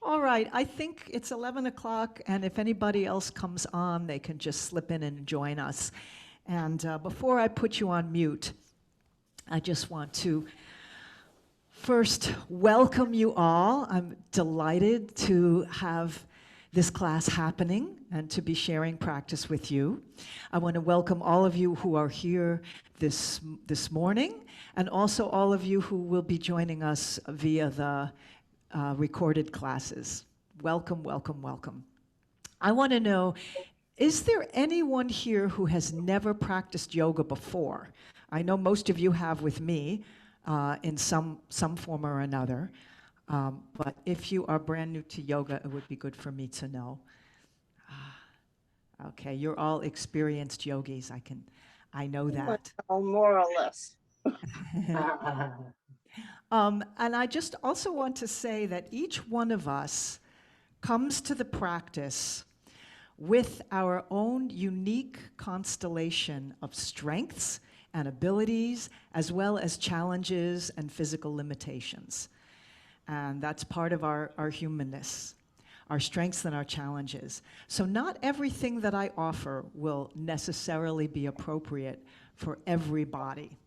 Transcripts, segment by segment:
All right, I think it's 11 o'clock, and if anybody else comes on, they can just slip in and join us. And before I put you on mute, I just want to first welcome you all. I'm delighted to have this class happening and to be sharing practice with you. I want to welcome all of you who are here this morning, and also all of you who will be joining us via the recorded classes. Welcome, welcome, welcome. I want to know, is there anyone here who has never practiced yoga before? I know most of you have with me in some form or another, but if you are brand new to yoga, it would be good for me to know. Okay, you're all experienced yogis. I know that. Well, more or less. And I just also want to say that each one of us comes to the practice with our own unique constellation of strengths and abilities, as well as challenges and physical limitations. And that's part of our humanness, our strengths and our challenges. So not everything that I offer will necessarily be appropriate for everybody.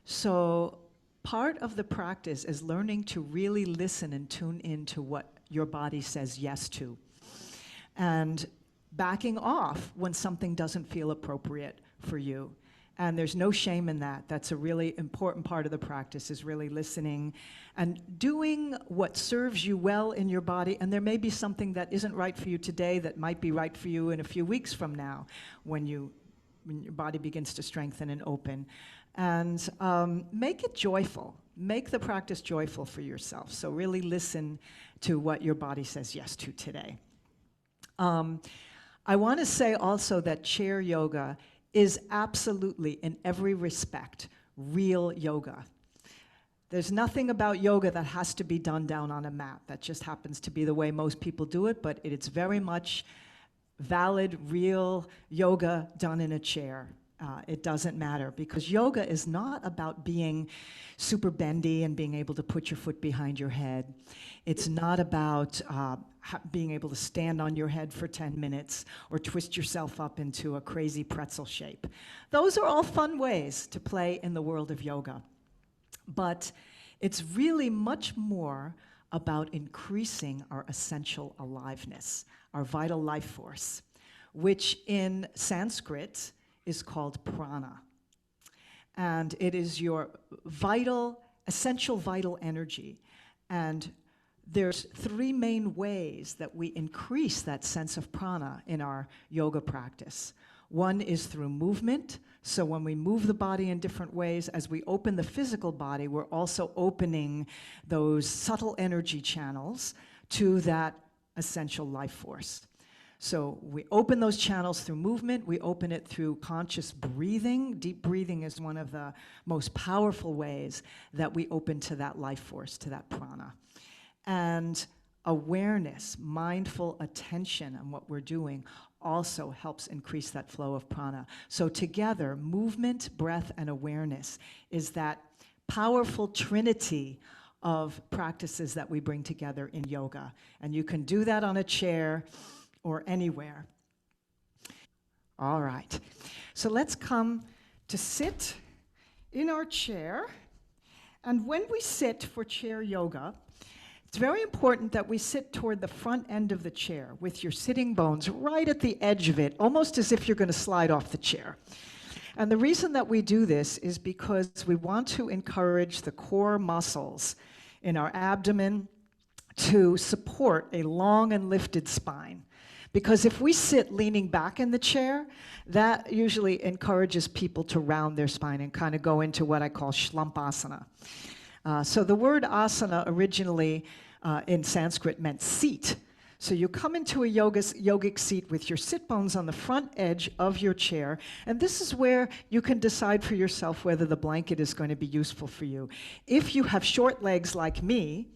So part of the practice is learning to really listen and tune into what your body says yes to, and backing off when something doesn't feel appropriate for you. And there's no shame in that. That's a really important part of the practice, is really listening and doing what serves you well in your body. And there may be something that isn't right for you today that might be right for you in a few weeks from now when your body begins to strengthen and open. And make it joyful. Make the practice joyful for yourself. So really listen to what your body says yes to today. I want to say also that chair yoga is absolutely, in every respect, real yoga. There's nothing about yoga that has to be done down on a mat. That just happens to be the way most people do it, but it's very much valid, real yoga done in a chair. It doesn't matter, because yoga is not about being super bendy and being able to put your foot behind your head. It's not about being able to stand on your head for 10 minutes or twist yourself up into a crazy pretzel shape. Those are all fun ways to play in the world of yoga. But it's really much more about increasing our essential aliveness, our vital life force, which in Sanskrit is called prana. And it is your essential vital energy. And there's three main ways that we increase that sense of prana in our yoga practice. One is through movement. So when we move the body in different ways, as we open the physical body, we're also opening those subtle energy channels to that essential life force. So we open those channels through movement. We open it through conscious breathing. Deep breathing is one of the most powerful ways that we open to that life force, to that prana. And awareness, mindful attention on what we're doing also helps increase that flow of prana. So together, movement, breath, and awareness is that powerful trinity of practices that we bring together in yoga. And you can do that on a chair or anywhere. All right, so let's come to sit in our chair. And when we sit for chair yoga, it's very important that we sit toward the front end of the chair with your sitting bones right at the edge of it, almost as if you're going to slide off the chair. And the reason that we do this is because we want to encourage the core muscles in our abdomen to support a long and lifted spine. Because if we sit leaning back in the chair, that usually encourages people to round their spine and kind of go into what I call shlumpasana. So the word asana originally in Sanskrit meant seat. So you come into a yogic seat with your sit bones on the front edge of your chair, and this is where you can decide for yourself whether the blanket is going to be useful for you. If you have short legs like me,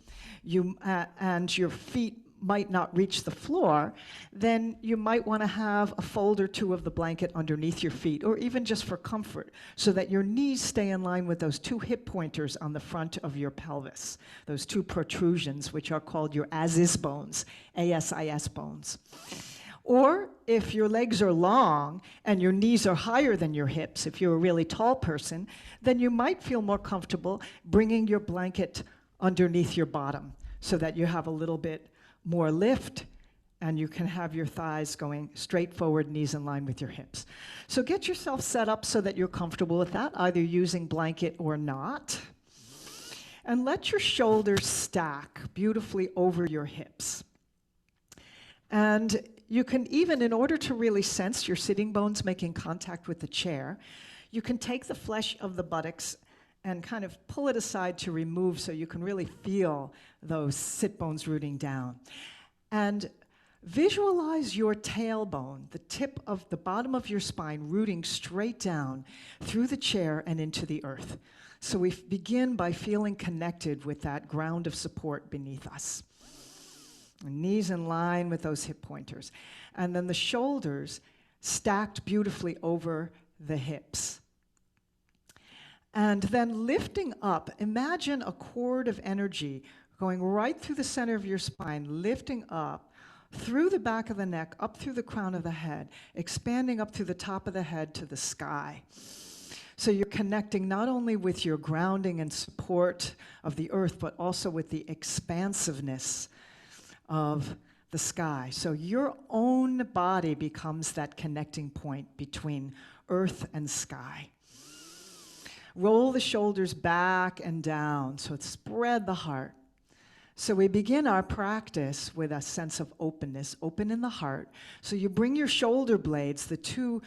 and your feet might not reach the floor, then you might want to have a fold or two of the blanket underneath your feet, or even just for comfort, so that your knees stay in line with those two hip pointers on the front of your pelvis, those two protrusions, which are called your ASIS bones, ASIS bones. Or if your legs are long and your knees are higher than your hips, if you're a really tall person, then you might feel more comfortable bringing your blanket underneath your bottom so that you have a little bit more lift and you can have your thighs going straight forward, knees in line with your hips. So get yourself set up so that you're comfortable with that, either using blanket or not. And let your shoulders stack beautifully over your hips. And you can even, in order to really sense your sitting bones making contact with the chair, you can take the flesh of the buttocks and kind of pull it aside to remove so you can really feel those sit bones rooting down. And visualize your tailbone, the tip of the bottom of your spine, rooting straight down through the chair and into the earth. So we begin by feeling connected with that ground of support beneath us. Knees in line with those hip pointers. And then the shoulders stacked beautifully over the hips. And then lifting up, imagine a cord of energy going right through the center of your spine, lifting up through the back of the neck, up through the crown of the head, expanding up through the top of the head to the sky. So you're connecting not only with your grounding and support of the earth, but also with the expansiveness of the sky. So your own body becomes that connecting point between earth and sky. Roll the shoulders back and down, so spread the heart. So we begin our practice with a sense of openness, open in the heart. So you bring your shoulder blades, the two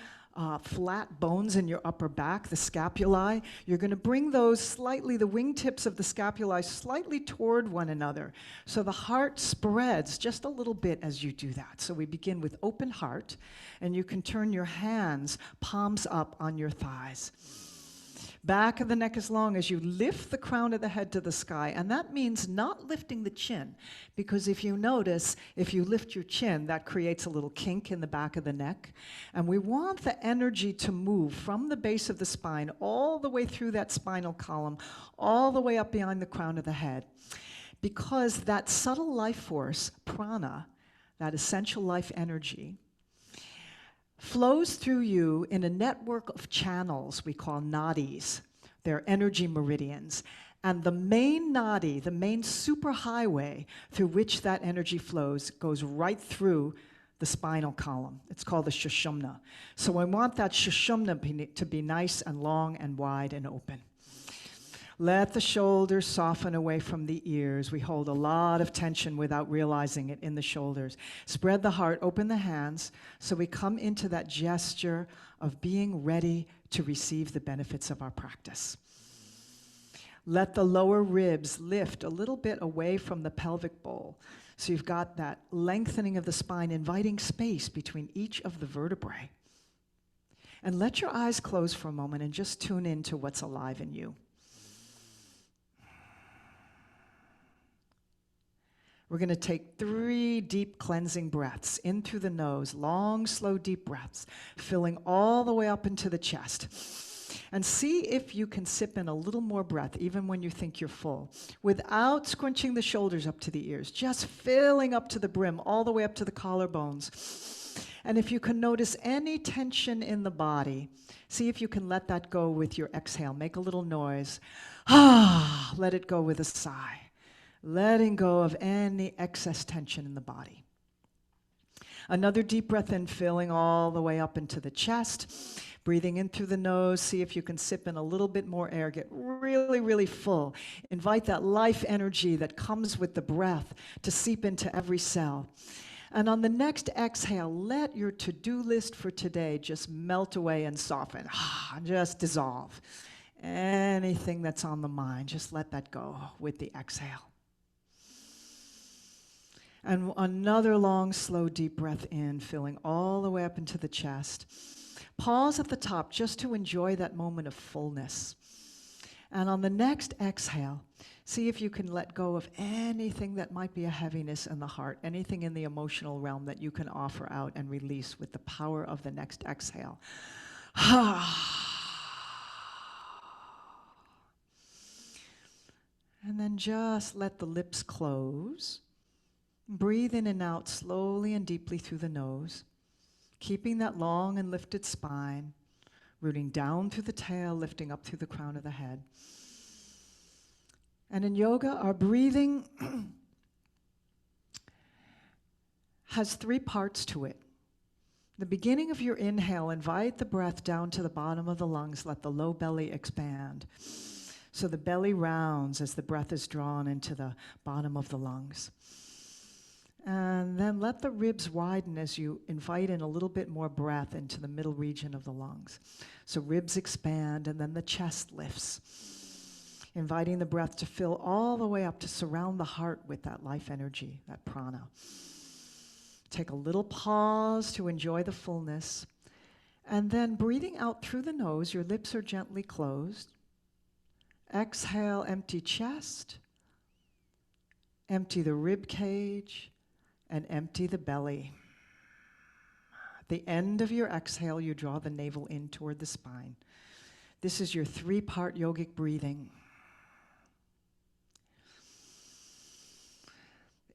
flat bones in your upper back, the scapulae, you're going to bring those slightly, the wingtips of the scapulae slightly toward one another. So the heart spreads just a little bit as you do that. So we begin with open heart, and you can turn your hands, palms up on your thighs. Back of the neck is long as you lift the crown of the head to the sky, and that means not lifting the chin, because if you notice, if you lift your chin, that creates a little kink in the back of the neck, and we want the energy to move from the base of the spine all the way through that spinal column, all the way up behind the crown of the head, because that subtle life force, prana, that essential life energy, flows through you in a network of channels we call nadis. They're energy meridians. And the main nadi, the main superhighway through which that energy flows, goes right through the spinal column. It's called the shushumna. So we want that shushumna to be nice and long and wide and open. Let the shoulders soften away from the ears. We hold a lot of tension without realizing it in the shoulders. Spread the heart, open the hands, so we come into that gesture of being ready to receive the benefits of our practice. Let the lower ribs lift a little bit away from the pelvic bowl. So you've got that lengthening of the spine, inviting space between each of the vertebrae. And let your eyes close for a moment and just tune in to what's alive in you. We're going to take 3 deep cleansing breaths in through the nose, long, slow, deep breaths, filling all the way up into the chest. And see if you can sip in a little more breath, even when you think you're full, without scrunching the shoulders up to the ears, just filling up to the brim, all the way up to the collarbones. And if you can notice any tension in the body, see if you can let that go with your exhale. Make a little noise. Let it go with a sigh. Letting go of any excess tension in the body. Another deep breath in, filling all the way up into the chest. Breathing in through the nose, see if you can sip in a little bit more air. Get really, really full. Invite that life energy that comes with the breath to seep into every cell. And on the next exhale, let your to-do list for today just melt away and soften. Just dissolve. Anything that's on the mind, just let that go with the exhale. And another long, slow, deep breath in, filling all the way up into the chest. Pause at the top just to enjoy that moment of fullness. And on the next exhale, see if you can let go of anything that might be a heaviness in the heart, anything in the emotional realm that you can offer out and release with the power of the next exhale. And then just let the lips close. Breathe in and out slowly and deeply through the nose, keeping that long and lifted spine, rooting down through the tail, lifting up through the crown of the head. And in yoga, our breathing has 3 parts to it. The beginning of your inhale, invite the breath down to the bottom of the lungs, let the low belly expand. So the belly rounds as the breath is drawn into the bottom of the lungs. And then let the ribs widen as you invite in a little bit more breath into the middle region of the lungs. So ribs expand and then the chest lifts, inviting the breath to fill all the way up to surround the heart with that life energy, that prana. Take a little pause to enjoy the fullness. And then breathing out through the nose, your lips are gently closed. Exhale, empty chest, empty the rib cage, and empty the belly. At the end of your exhale, you draw the navel in toward the spine. This is your 3-part yogic breathing.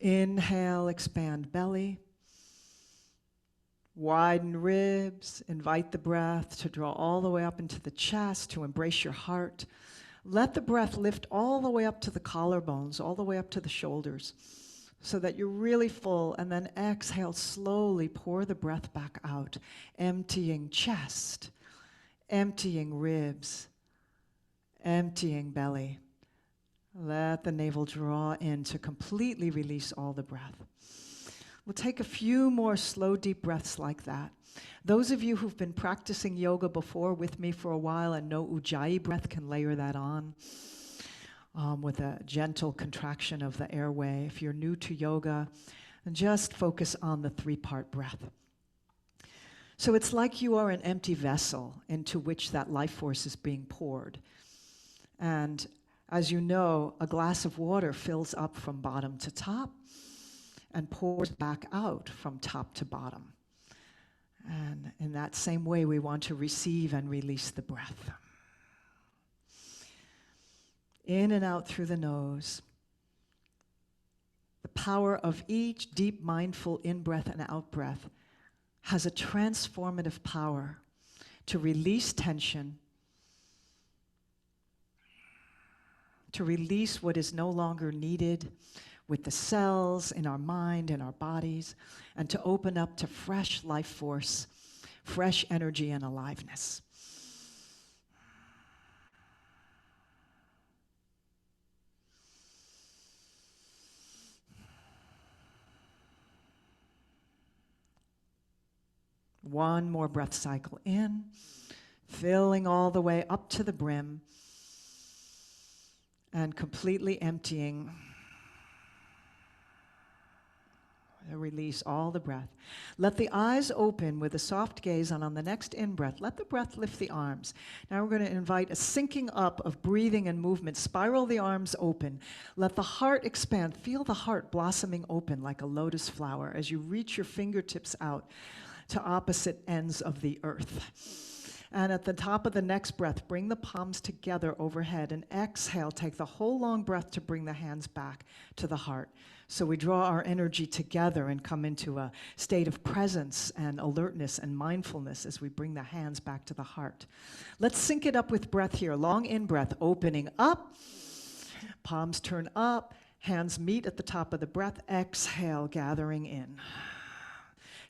Inhale, expand belly. Widen ribs. Invite the breath to draw all the way up into the chest, to embrace your heart. Let the breath lift all the way up to the collarbones, all the way up to the shoulders, so that you're really full. And then exhale, slowly pour the breath back out, emptying chest, emptying ribs, emptying belly. Let the navel draw in to completely release all the breath. We'll take a few more slow, deep breaths like that. Those of you who've been practicing yoga before with me for a while and know Ujjayi breath can layer that on with a gentle contraction of the airway. If you're new to yoga, and just focus on the 3-part breath. So it's like you are an empty vessel into which that life force is being poured. And as you know, a glass of water fills up from bottom to top and pours back out from top to bottom. And in that same way, we want to receive and release the breath. In and out through the nose. The power of each deep, mindful in-breath and out-breath has a transformative power to release tension, to release what is no longer needed with the cells in our mind and our bodies, and to open up to fresh life force, fresh energy and aliveness. One more breath cycle in, filling all the way up to the brim, and completely emptying. Release all the breath. Let the eyes open with a soft gaze, and on the next in-breath, let the breath lift the arms. Now we're going to invite a syncing up of breathing and movement. Spiral the arms open. Let the heart expand. Feel the heart blossoming open like a lotus flower as you reach your fingertips out to opposite ends of the earth. And at the top of the next breath, bring the palms together overhead, and exhale, take the whole long breath to bring the hands back to the heart. So we draw our energy together and come into a state of presence and alertness and mindfulness as we bring the hands back to the heart. Let's sync it up with breath here. Long in-breath, opening up, palms turn up, hands meet at the top of the breath, exhale, gathering in.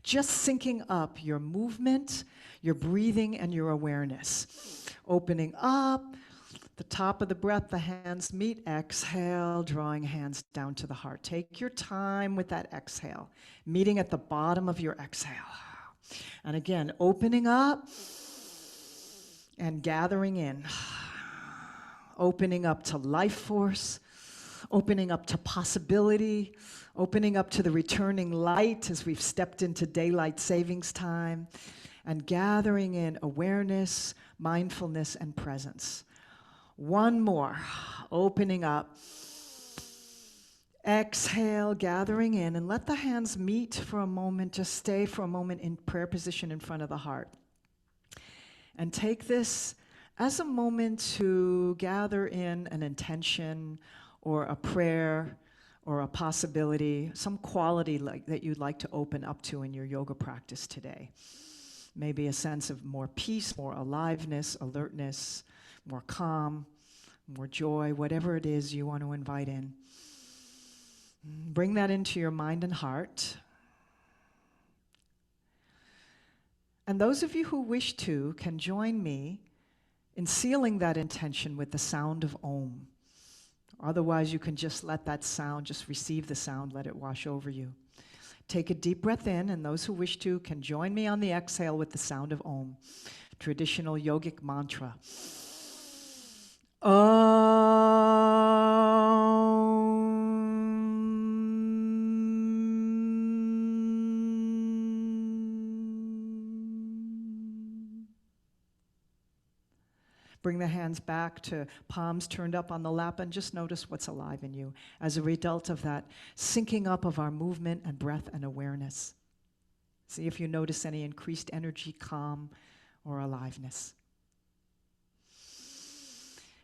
Just syncing up your movement, your breathing, and your awareness. Opening up, the top of the breath, the hands meet, exhale, drawing hands down to the heart. Take your time with that exhale, meeting at the bottom of your exhale. And again, opening up and gathering in. Opening up to life force, opening up to possibility, opening up to the returning light as we've stepped into daylight savings time, and gathering in awareness, mindfulness, and presence. One more. Opening up. Exhale, gathering in, and let the hands meet for a moment. Just stay for a moment in prayer position in front of the heart. And take this as a moment to gather in an intention or a prayer or a possibility, some quality that you'd like to open up to in your yoga practice today. Maybe a sense of more peace, more aliveness, alertness, more calm, more joy, whatever it is you want to invite in. Bring that into your mind and heart. And those of you who wish to can join me in sealing that intention with the sound of Om. Otherwise, you can just let that sound, just receive the sound, let it wash over you. Take a deep breath in, and those who wish to can join me on the exhale with the sound of Om, traditional yogic mantra. Bring the hands back to palms turned up on the lap and just notice what's alive in you as a result of that syncing up of our movement and breath and awareness. See if you notice any increased energy, calm, or aliveness.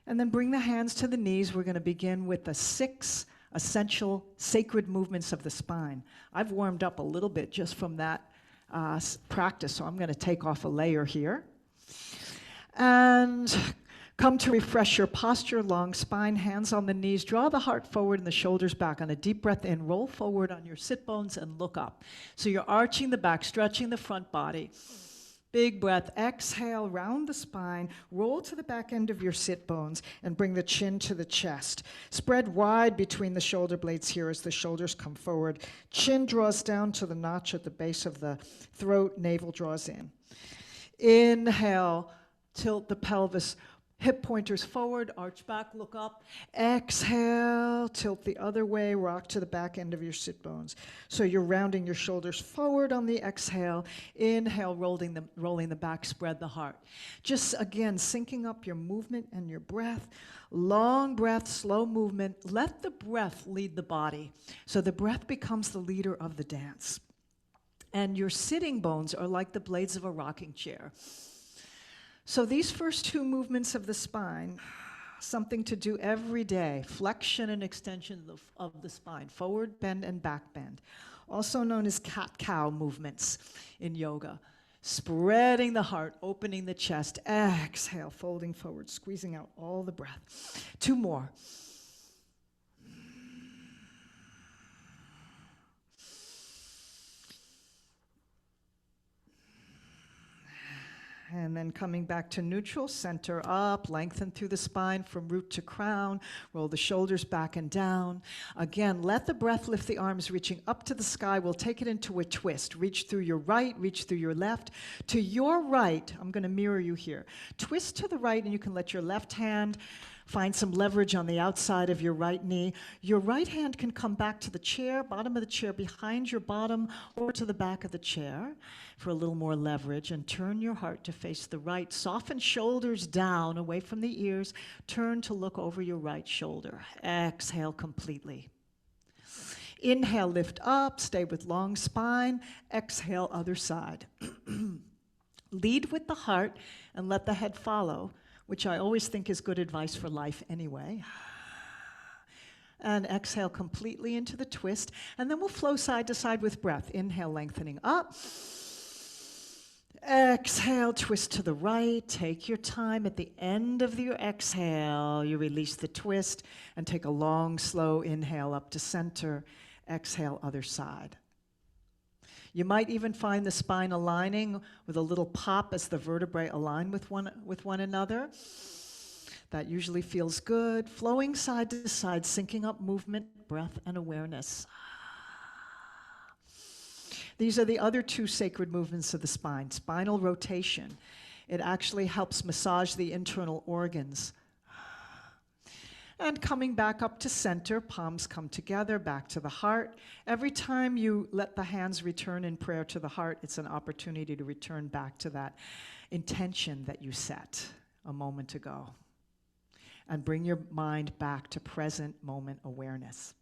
And then bring the hands to the knees. We're going to begin with the 6 essential sacred movements of the spine. I've warmed up a little bit just from that practice, so I'm going to take off a layer here. And come to refresh your posture, long spine, hands on the knees. Draw the heart forward and the shoulders back. On a deep breath in, roll forward on your sit bones and look up. So you're arching the back, stretching the front body. Big breath. Exhale, round the spine. Roll to the back end of your sit bones and bring the chin to the chest. Spread wide between the shoulder blades here as the shoulders come forward. Chin draws down to the notch at the base of the throat. Navel draws in. Inhale. Tilt the pelvis, hip pointers forward, arch back, look up. Exhale, tilt the other way, rock to the back end of your sit bones. So you're rounding your shoulders forward on the exhale. Inhale, rolling the back, spread the heart. Just again, syncing up your movement and your breath. Long breath, slow movement. Let the breath lead the body. So the breath becomes the leader of the dance. And your sitting bones are like the blades of a rocking chair. So these first 2 movements of the spine, something to do every day, flexion and extension of the spine, forward bend and back bend, also known as cat-cow movements in yoga. Spreading the heart, opening the chest, exhale, folding forward, squeezing out all the breath. 2 more. And then coming back to neutral, center up, lengthen through the spine from root to crown, roll the shoulders back and down. Again, let the breath lift the arms, reaching up to the sky. We'll take it into a twist. Reach through your right, reach through your left. To your right, I'm going to mirror you here. Twist to the right, and you can let your left hand find some leverage on the outside of your right knee. Your right hand can come back to the chair, bottom of the chair, behind your bottom, or to the back of the chair for a little more leverage. And turn your heart to face the right. Soften shoulders down, away from the ears. Turn to look over your right shoulder. Exhale completely. Inhale, lift up, stay with long spine. Exhale, other side. Lead with the heart and let the head follow, which I always think is good advice for life anyway. And exhale completely into the twist. And then we'll flow side to side with breath. Inhale, lengthening up. Exhale, twist to the right. Take your time. At the end of your exhale, you release the twist and take a long, slow inhale up to center. Exhale, other side. You might even find the spine aligning with a little pop as the vertebrae align with one another. That usually feels good. Flowing side to side, syncing up movement, breath, and awareness. These are the other 2 sacred movements of the spine. Spinal rotation. It actually helps massage the internal organs. And coming back up to center, palms come together, back to the heart. Every time you let the hands return in prayer to the heart, it's an opportunity to return back to that intention that you set a moment ago. and bring your mind back to present moment awareness.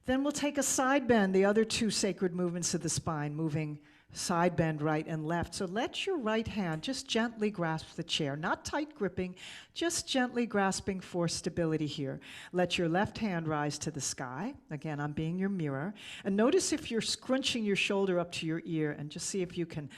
Then we'll take a side bend, the other two sacred movements of the spine, moving side bend right and left. So let your right hand just gently grasp the chair, not tight gripping, just gently grasping for stability here. Let your left hand rise to the sky. Again, I'm being your mirror. And notice if you're scrunching your shoulder up to your ear, and just see if you can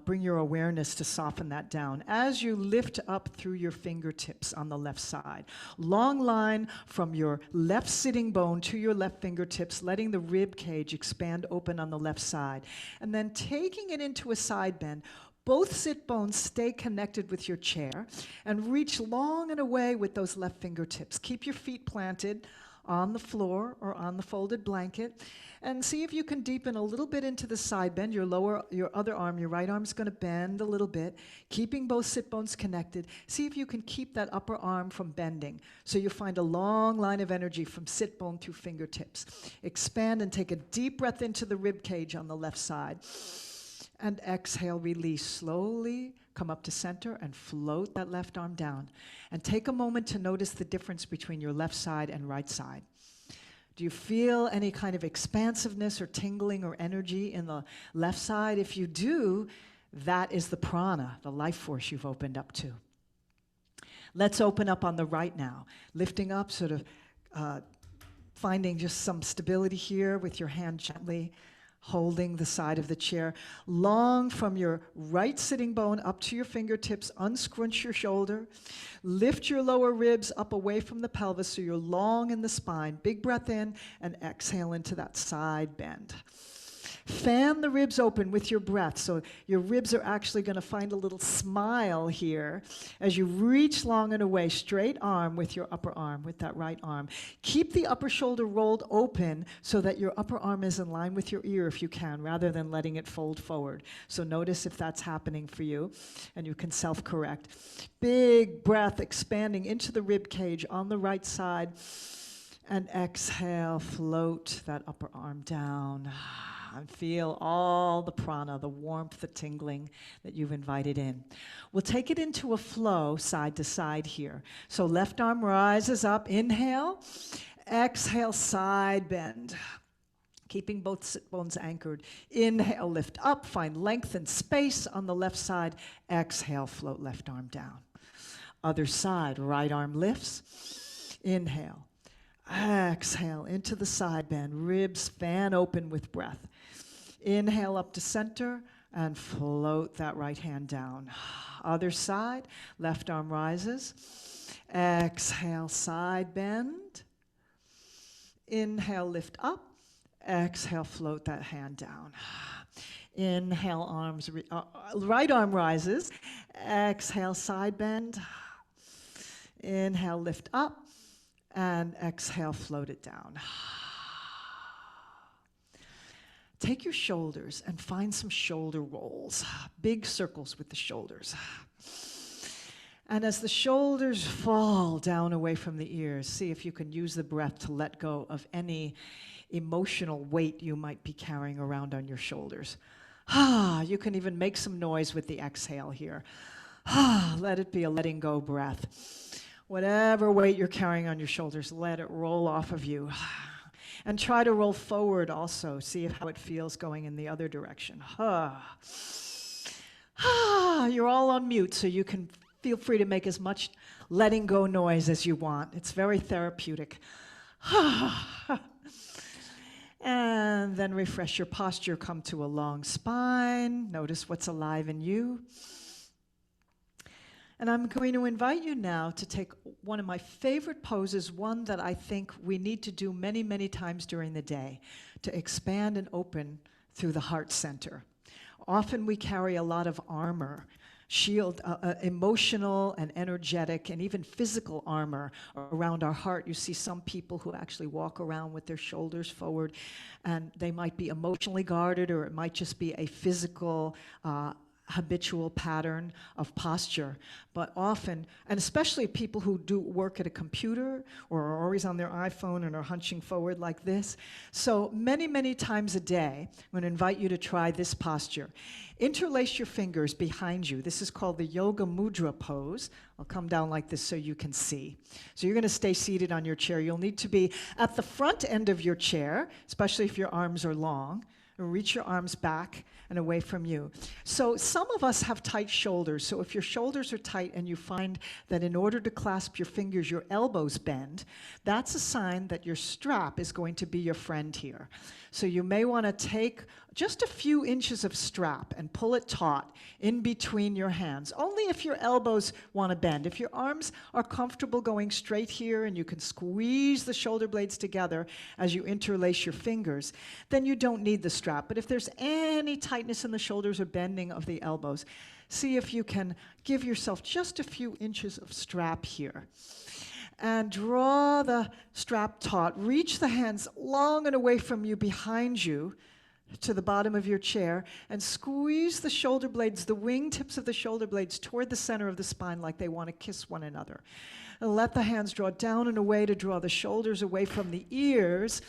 bring your awareness to soften that down as you lift up through your fingertips on the left side. Long line from your left sitting bone to your left fingertips, letting the rib cage expand open on the left side. And then taking it into a side bend. Both sit bones stay connected with your chair and reach long and away with those left fingertips. Keep your feet planted on the floor or on the folded blanket. And see if you can deepen a little bit into the side bend. Your other arm, your right arm is going to bend a little bit, keeping both sit bones connected. See if you can keep that upper arm from bending. So you find a long line of energy from sit bone through fingertips. Expand and take a deep breath into the rib cage on the left side. And exhale, release slowly. Come up to center and float that left arm down. And take a moment to notice the difference between your left side and right side. Do you feel any kind of expansiveness or tingling or energy in the left side? If you do, that is the prana, the life force you've opened up to. Let's open up on the right now. Lifting up, sort of finding just some stability here with your hand gently holding the side of the chair. Long from your right sitting bone up to your fingertips, unscrunch your shoulder. Lift your lower ribs up away from the pelvis so you're long in the spine. Big breath in and exhale into that side bend. Fan the ribs open with your breath. So your ribs are actually going to find a little smile here as you reach long and away. Straight arm with your upper arm, with that right arm. Keep the upper shoulder rolled open so that your upper arm is in line with your ear if you can, rather than letting it fold forward. So notice if that's happening for you, and you can self-correct. Big breath expanding into the rib cage on the right side. And exhale, float that upper arm down. And feel all the prana, the warmth, the tingling that you've invited in. We'll take it into a flow side to side here. So left arm rises up, inhale, exhale, side bend. Keeping both sit bones anchored. Inhale, lift up, find length and space on the left side. Exhale, float left arm down. Other side, right arm lifts. Inhale. Exhale into the side bend. Ribs fan open with breath. Inhale up to center and float that right hand down. Other side, left arm rises. Exhale, side bend. Inhale, lift up. Exhale, float that hand down. Inhale, right arm rises. Exhale, side bend. Inhale, lift up. And exhale, float it down. Take your shoulders and find some shoulder rolls, big circles with the shoulders. And as the shoulders fall down away from the ears, see if you can use the breath to let go of any emotional weight you might be carrying around on your shoulders. You can even make some noise with the exhale here. Let it be a letting go breath. Whatever weight you're carrying on your shoulders, let it roll off of you. And try to roll forward also. See how it feels going in the other direction. You're all on mute, so you can feel free to make as much letting go noise as you want. It's very therapeutic. And then refresh your posture. Come to a long spine. Notice what's alive in you. And I'm going to invite you now to take one of my favorite poses, one that I think we need to do many, many times during the day, to expand and open through the heart center. Often we carry a lot of armor, shield, emotional and energetic and even physical armor around our heart. You see some people who actually walk around with their shoulders forward, and they might be emotionally guarded, or it might just be a physical habitual pattern of posture, but often, and especially people who do work at a computer or are always on their iPhone and are hunching forward like this. So many, many times a day, I'm going to invite you to try this posture. Interlace your fingers behind you. This is called the Yoga Mudra pose. I'll come down like this so you can see. So you're going to stay seated on your chair. You'll need to be at the front end of your chair, especially if your arms are long. Reach your arms back and away from you. So some of us have tight shoulders. So if your shoulders are tight and you find that in order to clasp your fingers, your elbows bend, that's a sign that your strap is going to be your friend here. So you may want to take just a few inches of strap and pull it taut in between your hands, only if your elbows want to bend. If your arms are comfortable going straight here and you can squeeze the shoulder blades together as you interlace your fingers, then you don't need the strap. But if there's any tightness in the shoulders or bending of the elbows, see if you can give yourself just a few inches of strap here. And draw the strap taut. Reach the hands long and away from you, behind you, to the bottom of your chair, and squeeze the shoulder blades, the wingtips of the shoulder blades, toward the center of the spine like they want to kiss one another. And let the hands draw down and away to draw the shoulders away from the ears.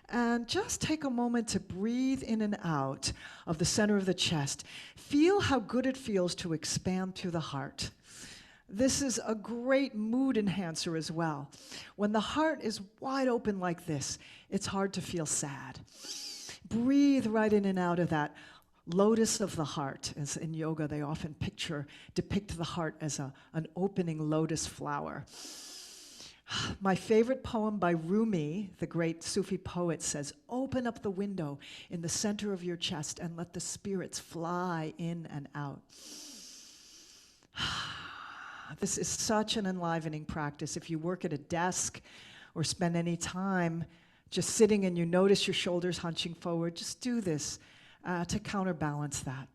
And just take a moment to breathe in and out of the center of the chest. Feel how good it feels to expand through the heart. This is a great mood enhancer as well. When the heart is wide open like this, it's hard to feel sad. Breathe right in and out of that lotus of the heart. As in yoga, they often depict the heart as an opening lotus flower. My favorite poem by Rumi, the great Sufi poet, says, "Open up the window in the center of your chest and let the spirits fly in and out." This is such an enlivening practice. If you work at a desk or spend any time just sitting and you notice your shoulders hunching forward, just do this to counterbalance that.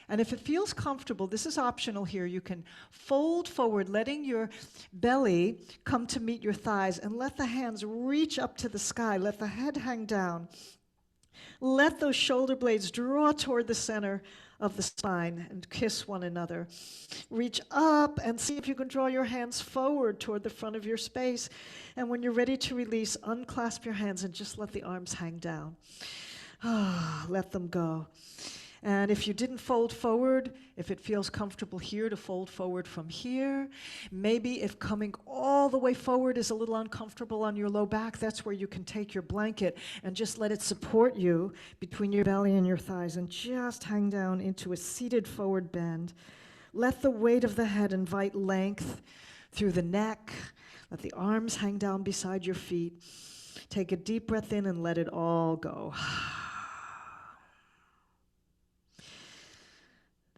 And if it feels comfortable, this is optional here, you can fold forward, letting your belly come to meet your thighs, and let the hands reach up to the sky. Let the head hang down. Let those shoulder blades draw toward the center of the spine and kiss one another. Reach up and see if you can draw your hands forward toward the front of your space. And when you're ready to release, unclasp your hands and just let the arms hang down. Let them go. And if you didn't fold forward, if it feels comfortable here to fold forward from here, maybe if coming all the way forward is a little uncomfortable on your low back, that's where you can take your blanket and just let it support you between your belly and your thighs and just hang down into a seated forward bend. Let the weight of the head invite length through the neck. Let the arms hang down beside your feet. Take a deep breath in and let it all go.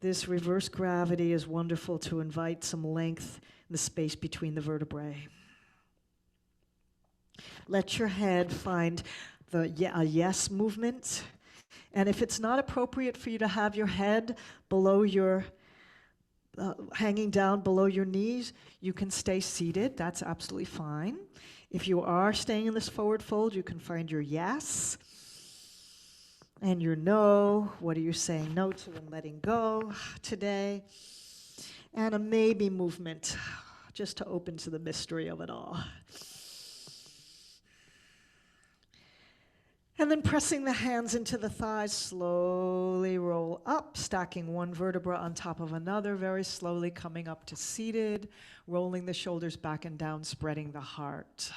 This reverse gravity is wonderful to invite some length in the space between the vertebrae. Let your head find a yes movement. And if it's not appropriate for you to have your head below your, hanging down below your knees, you can stay seated. That's absolutely fine. If you are staying in this forward fold, you can find your yes and your no. What are you saying no to and letting go today? And a maybe movement, just to open to the mystery of it all. And then pressing the hands into the thighs, slowly roll up, stacking one vertebra on top of another, very slowly coming up to seated, rolling the shoulders back and down, spreading the heart.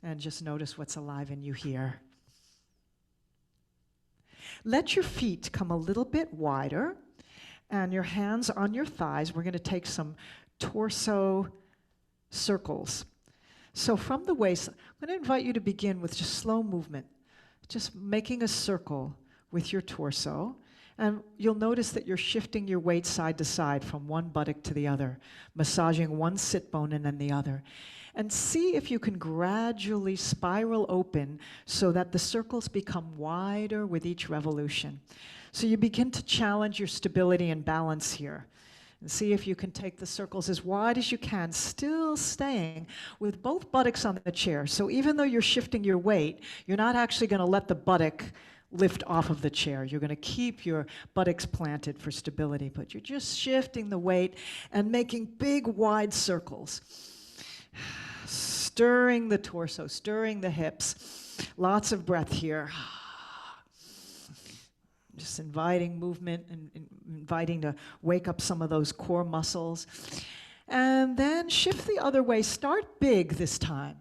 And just notice what's alive in you here. Let your feet come a little bit wider and your hands on your thighs. We're going to take some torso circles. So from the waist, I'm going to invite you to begin with just slow movement, just making a circle with your torso. And you'll notice that you're shifting your weight side to side from one buttock to the other, massaging one sit bone and then the other. And see if you can gradually spiral open so that the circles become wider with each revolution. So you begin to challenge your stability and balance here. And see if you can take the circles as wide as you can, still staying with both buttocks on the chair. So even though you're shifting your weight, you're not actually going to let the buttock lift off of the chair. You're going to keep your buttocks planted for stability, but you're just shifting the weight and making big, wide circles. Stirring the torso, stirring the hips. Lots of breath here. Just inviting movement and inviting to wake up some of those core muscles. And then shift the other way. Start big this time.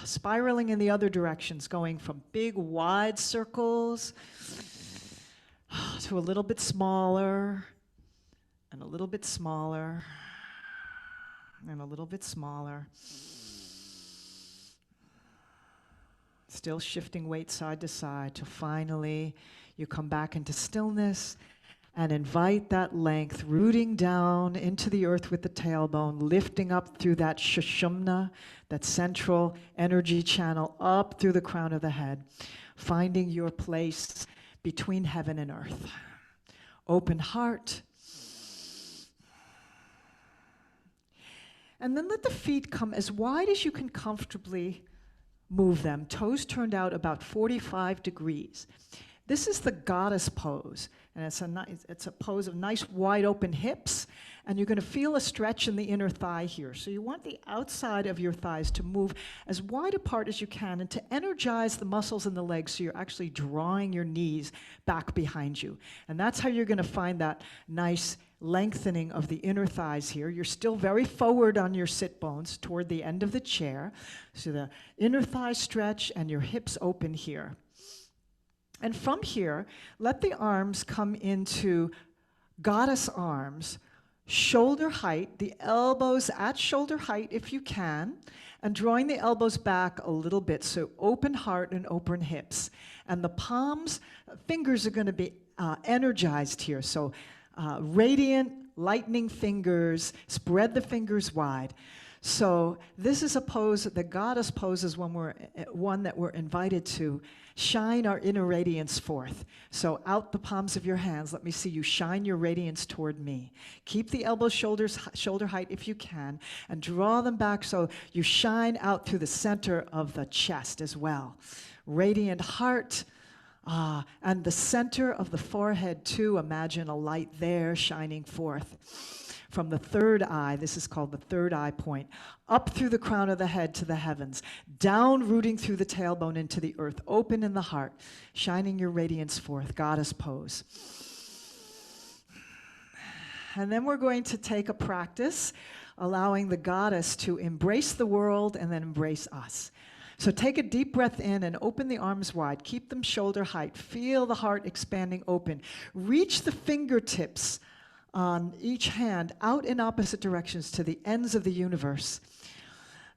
Spiraling in the other directions, going from big, wide circles to a little bit smaller, and a little bit smaller, and a little bit smaller. Still shifting weight side to side till finally you come back into stillness and invite that length, rooting down into the earth with the tailbone, lifting up through that shushumna, that central energy channel, up through the crown of the head, finding your place between heaven and earth. Open heart. And then let the feet come as wide as you can comfortably move them. Toes turned out about 45 degrees. This is the goddess pose, and it's a pose of nice wide open hips, and you're going to feel a stretch in the inner thigh here. So you want the outside of your thighs to move as wide apart as you can and to energize the muscles in the legs so you're actually drawing your knees back behind you. And that's how you're going to find that nice lengthening of the inner thighs here. You're still very forward on your sit bones toward the end of the chair. So the inner thigh stretch and your hips open here. And from here, let the arms come into goddess arms, shoulder height, the elbows at shoulder height if you can, and drawing the elbows back a little bit, so open heart and open hips. And the palms, fingers are going to be energized here, so radiant, lightning fingers, spread the fingers wide. So this is a pose, the goddess pose is one that we're invited to shine our inner radiance forth. So out the palms of your hands, let me see you shine your radiance toward me. Keep the elbows, shoulders, shoulder height if you can, and draw them back so you shine out through the center of the chest as well. Radiant heart, and the center of the forehead too, imagine a light there shining forth. From the third eye, this is called the third eye point, up through the crown of the head to the heavens, down rooting through the tailbone into the earth, open in the heart, shining your radiance forth, goddess pose. And then we're going to take a practice, allowing the goddess to embrace the world and then embrace us. So take a deep breath in and open the arms wide. Keep them shoulder height. Feel the heart expanding open. Reach the fingertips on each hand out in opposite directions to the ends of the universe.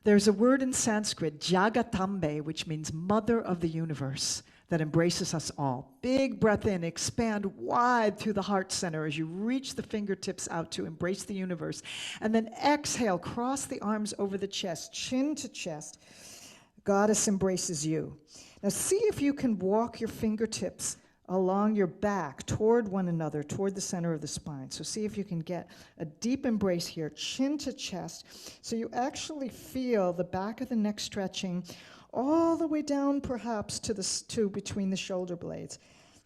There's a word in Sanskrit, Jagatambe, which means mother of the universe, that embraces us all. Big breath in, expand wide through the heart center as you reach the fingertips out to embrace the universe. And then exhale, cross the arms over the chest, chin to chest. Goddess embraces you. Now see if you can walk your fingertips along your back toward one another, toward the center of the spine. So see if you can get a deep embrace here, chin to chest, so you actually feel the back of the neck stretching all the way down perhaps to between the shoulder blades.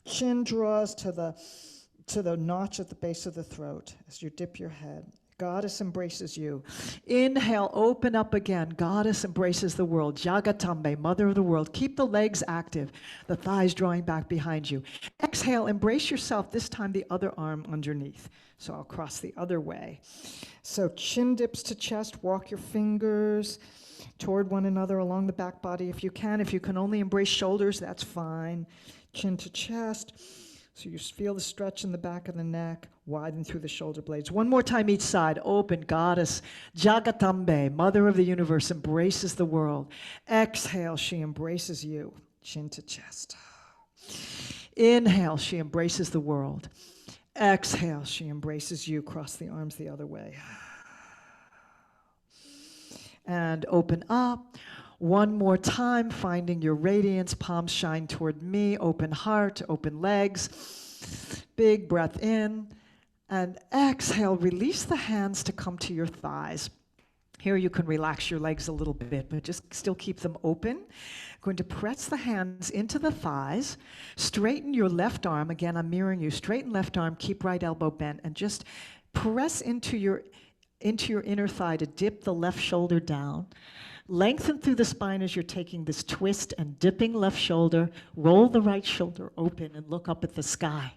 Chin draws to the notch at the base of the throat as you dip your head. Goddess embraces you. Inhale, open up again. Goddess embraces the world. Jagatambe, mother of the world. Keep the legs active, the thighs drawing back behind you. Exhale, embrace yourself, this time the other arm underneath. So I'll cross the other way. So chin dips to chest, walk your fingers toward one another along the back body if you can. If you can only embrace shoulders, that's fine. Chin to chest. So you feel the stretch in the back of the neck, widen through the shoulder blades. One more time each side. Open, goddess. Jagatambe, mother of the universe, embraces the world. Exhale, she embraces you. Chin to chest. Inhale, she embraces the world. Exhale, she embraces you. Cross the arms the other way. And open up. One more time, finding your radiance, palms shine toward me, open heart, open legs. Big breath in, and exhale, release the hands to come to your thighs. Here you can relax your legs a little bit, but just still keep them open. Going to press the hands into the thighs, straighten your left arm. Again, I'm mirroring you. Straighten left arm, keep right elbow bent, and just press into your inner thigh to dip the left shoulder down. Lengthen through the spine as you're taking this twist and dipping left shoulder. Roll the right shoulder open and look up at the sky.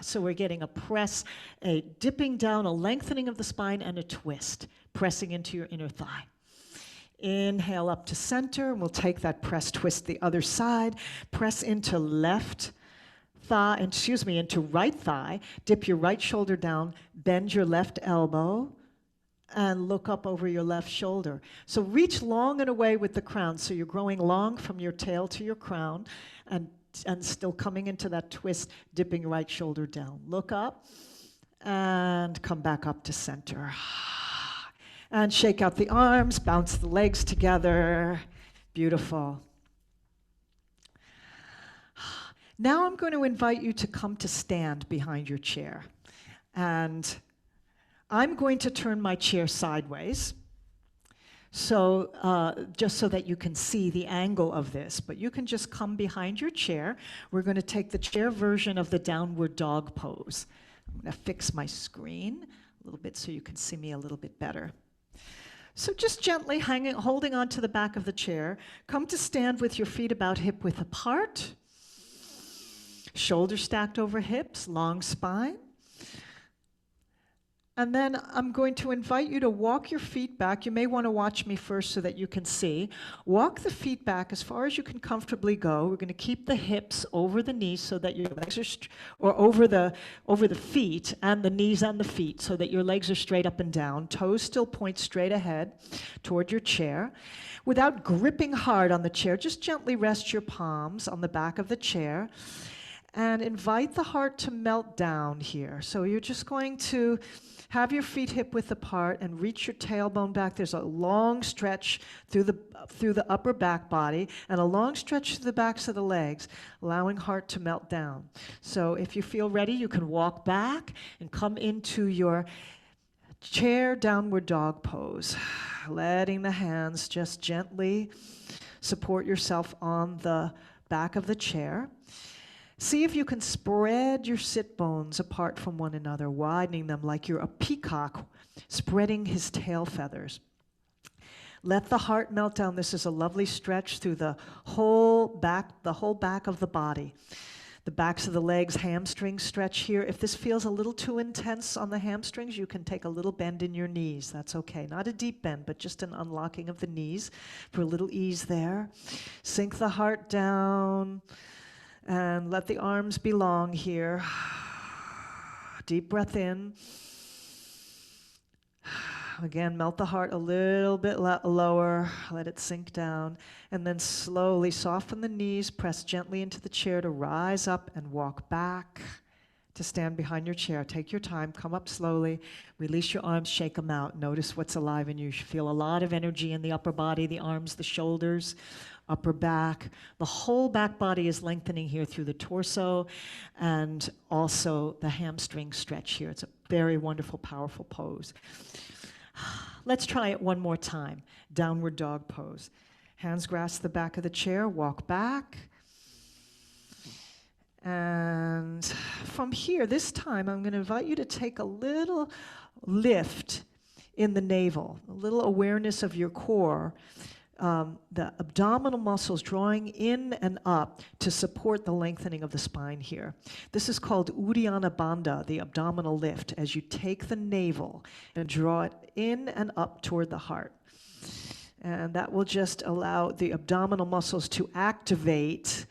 So we're getting a press, a dipping down, a lengthening of the spine, and a twist, pressing into your inner thigh. Inhale up to center, and we'll take that press twist the other side. Press into left thigh, into right thigh. Dip your right shoulder down, bend your left elbow, and look up over your left shoulder. So reach long and away with the crown. So you're growing long from your tail to your crown, and still coming into that twist, dipping right shoulder down. Look up and come back up to center. And shake out the arms, bounce the legs together. Beautiful. Now I'm going to invite you to come to stand behind your chair. And I'm going to turn my chair sideways. So just so that you can see the angle of this, but you can just come behind your chair. We're going to take the chair version of the downward dog pose. I'm going to fix my screen a little bit so you can see me a little bit better. So just gently holding on to the back of the chair, come to stand with your feet about hip width apart, shoulders stacked over hips, long spine. And then I'm going to invite you to walk your feet back. You may want to watch me first so that you can see. Walk the feet back as far as you can comfortably go. We're going to keep the hips over the knees so that your legs are, over the feet and the knees and the feet so that your legs are straight up and down. Toes still point straight ahead toward your chair. Without gripping hard on the chair, just gently rest your palms on the back of the chair and invite the heart to melt down here. So you're just going to have your feet hip width apart and reach your tailbone back. There's a long stretch through the upper back body and a long stretch through the backs of the legs, allowing heart to melt down. So if you feel ready, you can walk back and come into your chair downward dog pose, letting the hands just gently support yourself on the back of the chair. See if you can spread your sit bones apart from one another, widening them like you're a peacock spreading his tail feathers. Let the heart melt down. This is a lovely stretch through the whole back of the body. The backs of the legs, hamstrings stretch here. If this feels a little too intense on the hamstrings, you can take a little bend in your knees. That's okay. Not a deep bend, but just an unlocking of the knees for a little ease there. Sink the heart down. And let the arms be long here. Deep breath in. Again, melt the heart a little bit lower. Let it sink down. And then slowly soften the knees. Press gently into the chair to rise up and walk back to stand behind your chair. Take your time. Come up slowly. Release your arms. Shake them out. Notice what's alive in you. You feel a lot of energy in the upper body, the arms, the shoulders, upper back. The whole back body is lengthening here through the torso and also the hamstring stretch here. It's a very wonderful, powerful pose. Let's try it one more time. Downward dog pose. Hands grasp the back of the chair, walk back. And from here, this time, I'm going to invite you to take a little lift in the navel, a little awareness of your core. The abdominal muscles drawing in and up to support the lengthening of the spine here. This is called Uddiyana Bandha, the abdominal lift, as you take the navel and draw it in and up toward the heart. And that will just allow the abdominal muscles to activate.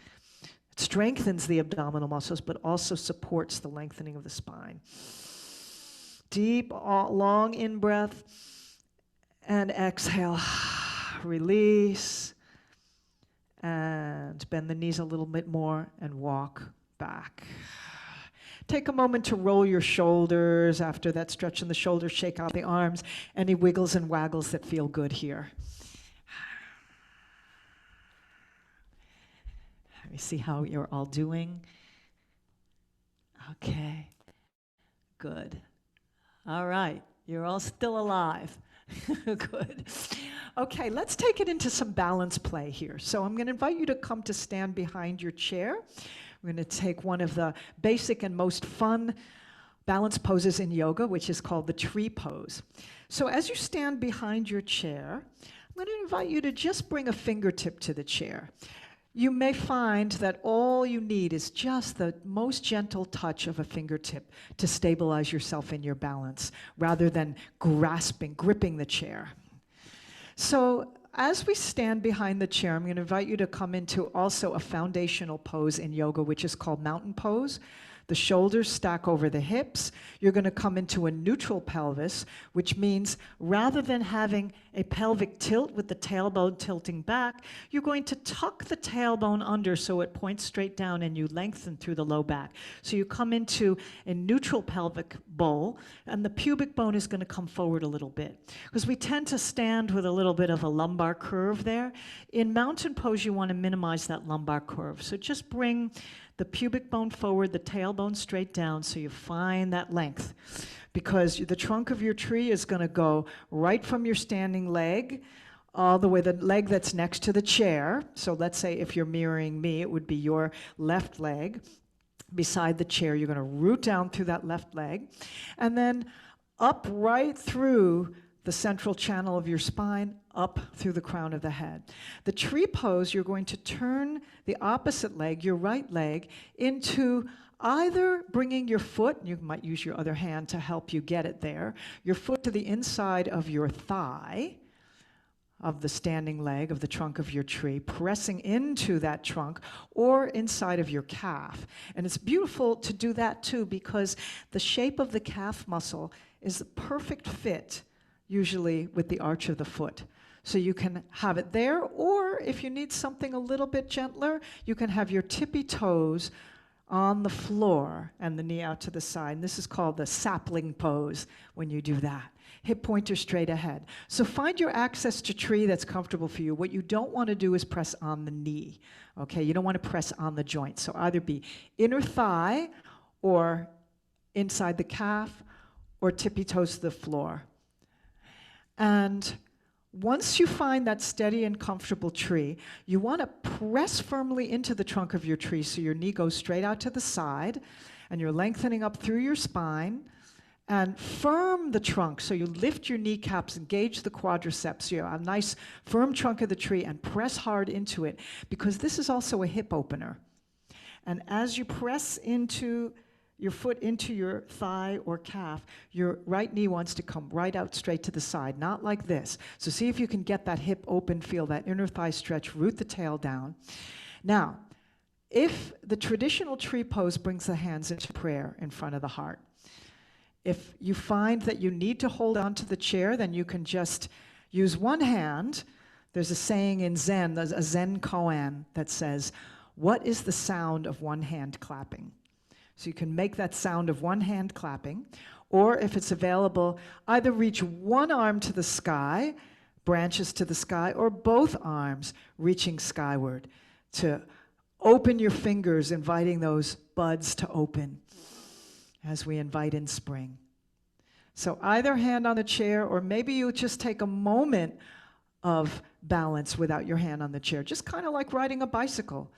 It strengthens the abdominal muscles, but also supports the lengthening of the spine. Deep, long in-breath, and exhale. Release, and bend the knees a little bit more and walk back. Take a moment to roll your shoulders after that stretch in the shoulders, shake out the arms, any wiggles and waggles that feel good here. Let me see how you're all doing. Okay, good. All right, you're all still alive. Good. Okay, let's take it into some balance play here. So I'm going to invite you to come to stand behind your chair. We're going to take one of the basic and most fun balance poses in yoga, which is called the tree pose. So as you stand behind your chair, I'm going to invite you to just bring a fingertip to the chair. You may find that all you need is just the most gentle touch of a fingertip to stabilize yourself in your balance, rather than gripping the chair. So as we stand behind the chair, I'm going to invite you to come into also a foundational pose in yoga, which is called mountain pose. The shoulders stack over the hips. You're going to come into a neutral pelvis, which means rather than having a pelvic tilt with the tailbone tilting back, you're going to tuck the tailbone under so it points straight down and you lengthen through the low back. So you come into a neutral pelvic bowl, and the pubic bone is going to come forward a little bit. Because we tend to stand with a little bit of a lumbar curve there. In mountain pose, you want to minimize that lumbar curve. So just bring the pubic bone forward, the tailbone straight down, so you find that length. Because the trunk of your tree is going to go right from your standing leg all the way, the leg that's next to the chair. So let's say if you're mirroring me, it would be your left leg. Beside the chair, you're going to root down through that left leg. And then up right through the central channel of your spine, up through the crown of the head. The tree pose, you're going to turn the opposite leg, your right leg, into either bringing your foot, you might use your other hand to help you get it there, your foot to the inside of your thigh, of the standing leg, of the trunk of your tree, pressing into that trunk, or inside of your calf. And it's beautiful to do that too, because the shape of the calf muscle is the perfect fit usually with the arch of the foot. So you can have it there, or if you need something a little bit gentler, you can have your tippy toes on the floor and the knee out to the side. And this is called the sapling pose when you do that. Hip pointer straight ahead. So find your access to tree that's comfortable for you. What you don't want to do is press on the knee, okay? You don't want to press on the joint. So either be inner thigh or inside the calf or tippy toes to the floor. And once you find that steady and comfortable tree, you want to press firmly into the trunk of your tree so your knee goes straight out to the side and you're lengthening up through your spine, and firm the trunk so you lift your kneecaps, engage the quadriceps. You have a nice firm trunk of the tree and press hard into it, because this is also a hip opener. And as you press into your foot into your thigh or calf, your right knee wants to come right out straight to the side, not like this. So see if you can get that hip open, feel that inner thigh stretch, root the tail down. Now, if the traditional tree pose brings the hands into prayer in front of the heart, if you find that you need to hold on to the chair, then you can just use one hand. There's a saying in Zen, there's a Zen koan that says, "What is the sound of one hand clapping?" So you can make that sound of one hand clapping, or if it's available, either reach one arm to the sky, branches to the sky, or both arms reaching skyward to open your fingers, inviting those buds to open as we invite in spring. So either hand on the chair, or maybe you just take a moment of balance without your hand on the chair, just kind of like riding a bicycle.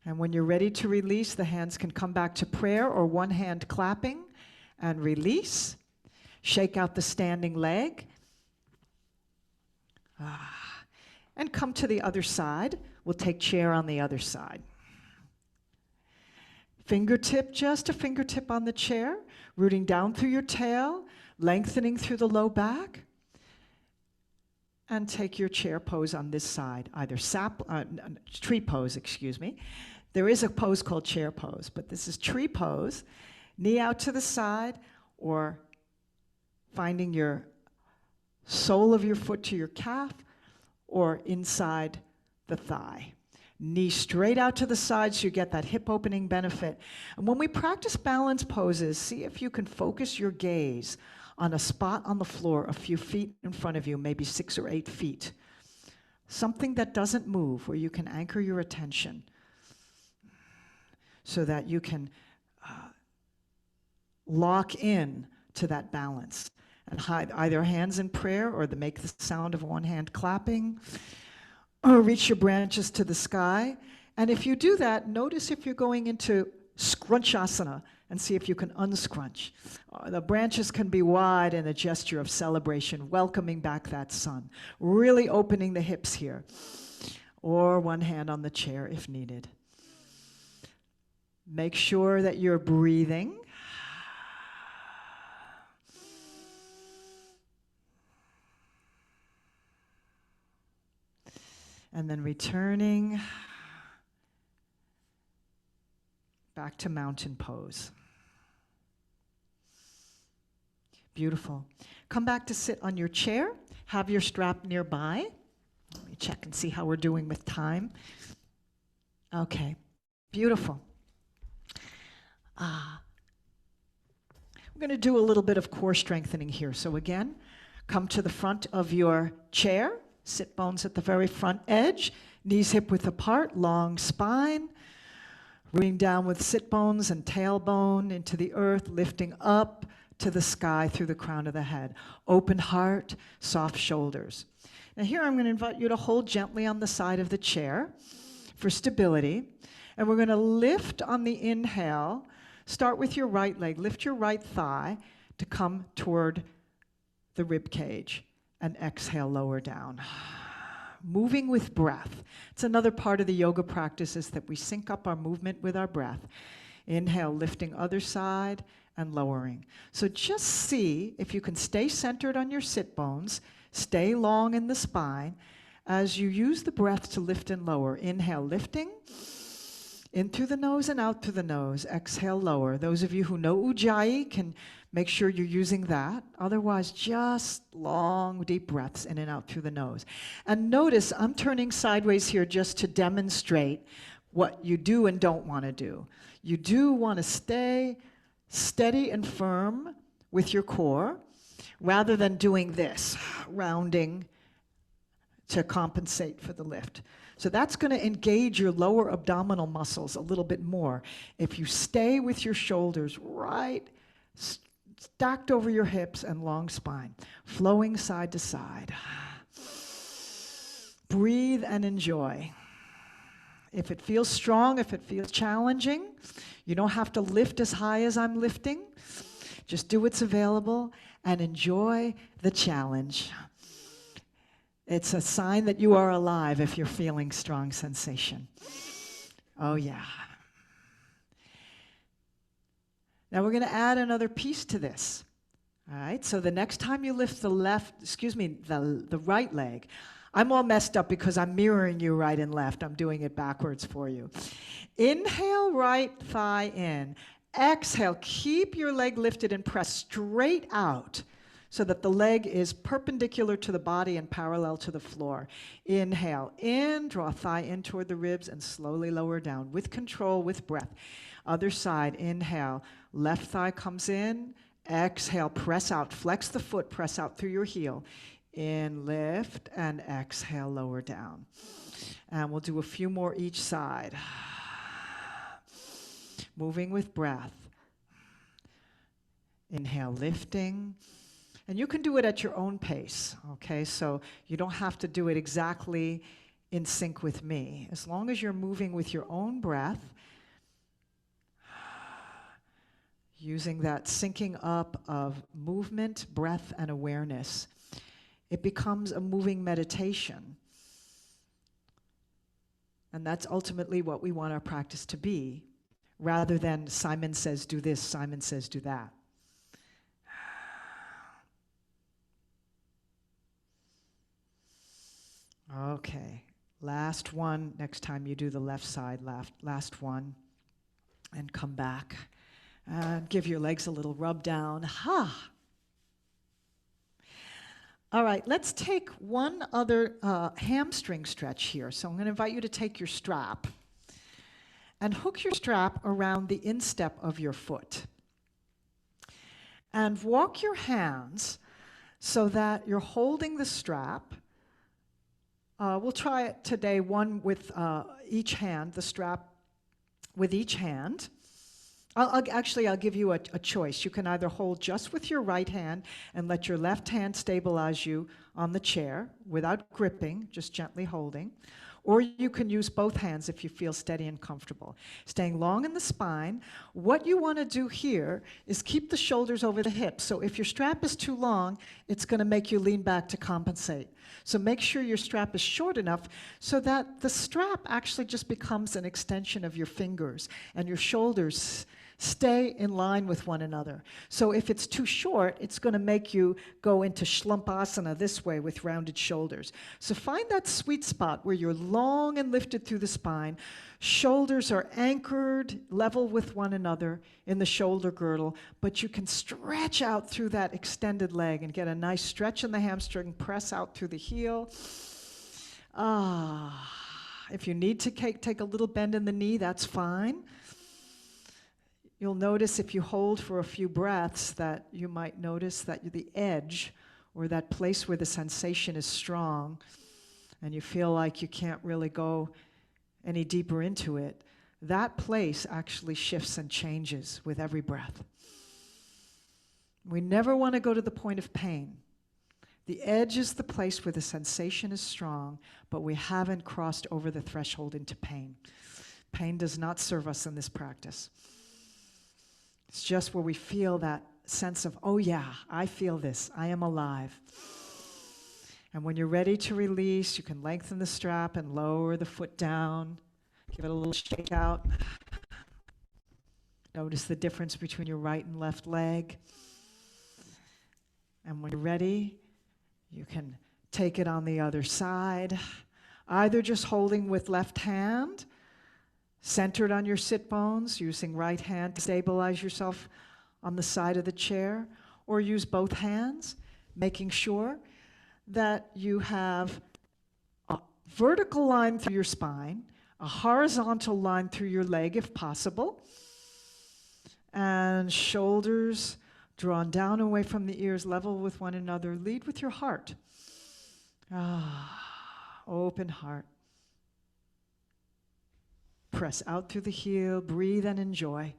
And when you're ready to release, the hands can come back to prayer or one hand clapping and release. Shake out the standing leg. And come to the other side. We'll take chair on the other side. Fingertip, just a fingertip on the chair, rooting down through your tail, lengthening through the low back. And take your chair pose on this side, either tree pose, excuse me. There is a pose called chair pose, but this is tree pose. Knee out to the side, or finding your sole of your foot to your calf, or inside the thigh. Knee straight out to the side so you get that hip opening benefit. And when we practice balance poses, see if you can focus your gaze on a spot on the floor a few feet in front of you, maybe 6 or 8 feet. Something that doesn't move, where you can anchor your attention so that you can lock in to that balance. And either hands in prayer or make the sound of one hand clapping, or reach your branches to the sky. And if you do that, notice if you're going into scrunchasana and see if you can unscrunch. The branches can be wide in a gesture of celebration, welcoming back that sun, really opening the hips here, or one hand on the chair if needed. Make sure that you're breathing. And then returning back to mountain pose. Beautiful. Come back to sit on your chair. Have your strap nearby. Let me check and see how we're doing with time. Okay, beautiful. We're going to do a little bit of core strengthening here. So again, come to the front of your chair. Sit bones at the very front edge, knees hip width apart, long spine, rooting down with sit bones and tailbone into the earth, lifting up to the sky through the crown of the head. Open heart, soft shoulders. Now here I'm going to invite you to hold gently on the side of the chair for stability. And we're going to lift on the inhale. Start with your right leg. Lift your right thigh to come toward the rib cage. And exhale, lower down. Moving with breath. It's another part of the yoga practice is that we sync up our movement with our breath. Inhale, lifting other side and lowering. So just see if you can stay centered on your sit bones, stay long in the spine as you use the breath to lift and lower. Inhale, lifting. In through the nose and out through the nose. Exhale, lower. Those of you who know Ujjayi can make sure you're using that. Otherwise, just long, deep breaths in and out through the nose. And notice I'm turning sideways here just to demonstrate what you do and don't want to do. You do want to stay steady and firm with your core rather than doing this, rounding to compensate for the lift. So that's going to engage your lower abdominal muscles a little bit more. If you stay with your shoulders right, stacked over your hips and long spine, flowing side to side. Breathe and enjoy. If it feels strong, if it feels challenging, you don't have to lift as high as I'm lifting. Just do what's available and enjoy the challenge. It's a sign that you are alive if you're feeling strong sensation. Oh yeah. Now we're going to add another piece to this. All right, so the next time you lift the right leg, I'm all messed up because I'm mirroring you right and left. I'm doing it backwards for you. Inhale, right thigh in. Exhale, keep your leg lifted and press straight out so that the leg is perpendicular to the body and parallel to the floor. Inhale, in, draw thigh in toward the ribs and slowly lower down with control, with breath. Other side, inhale, left thigh comes in, exhale, press out, flex the foot, press out through your heel. In, lift, and exhale, lower down. And we'll do a few more each side. Moving with breath. Inhale, lifting. And you can do it at your own pace, okay? So you don't have to do it exactly in sync with me. As long as you're moving with your own breath, using that syncing up of movement, breath, and awareness, it becomes a moving meditation. And that's ultimately what we want our practice to be, rather than Simon says do this, Simon says do that. Okay, last one. Next time you do the left side, last one. And come back. And give your legs a little rub down. Ha! All right, let's take one other hamstring stretch here. So I'm going to invite you to take your strap and hook your strap around the instep of your foot. And walk your hands so that you're holding the strap. We'll try it today, one with each hand, the strap with each hand. I'll give you a choice. You can either hold just with your right hand and let your left hand stabilize you on the chair without gripping, just gently holding. Or you can use both hands if you feel steady and comfortable. Staying long in the spine, what you want to do here is keep the shoulders over the hips. So if your strap is too long, it's going to make you lean back to compensate. So make sure your strap is short enough so that the strap actually just becomes an extension of your fingers and your shoulders stay in line with one another. So if it's too short, it's going to make you go into shlumpasana this way with rounded shoulders. So find that sweet spot where you're long and lifted through the spine, shoulders are anchored level with one another in the shoulder girdle, but you can stretch out through that extended leg and get a nice stretch in the hamstring, press out through the heel. If you need to take a little bend in the knee, that's fine. You'll notice if you hold for a few breaths that you might notice that the edge or that place where the sensation is strong and you feel like you can't really go any deeper into it, that place actually shifts and changes with every breath. We never want to go to the point of pain. The edge is the place where the sensation is strong, but we haven't crossed over the threshold into pain. Pain does not serve us in this practice. It's just where we feel that sense of, oh yeah, I feel this, I am alive. And when you're ready to release, you can lengthen the strap and lower the foot down. Give it a little shake out. Notice the difference between your right and left leg. And when you're ready, you can take it on the other side, either just holding with left hand, centered on your sit bones, using right hand to stabilize yourself on the side of the chair, or use both hands, making sure that you have a vertical line through your spine, a horizontal line through your leg if possible, and shoulders drawn down away from the ears, level with one another. Lead with your heart. Open heart. Press out through the heel, breathe and enjoy.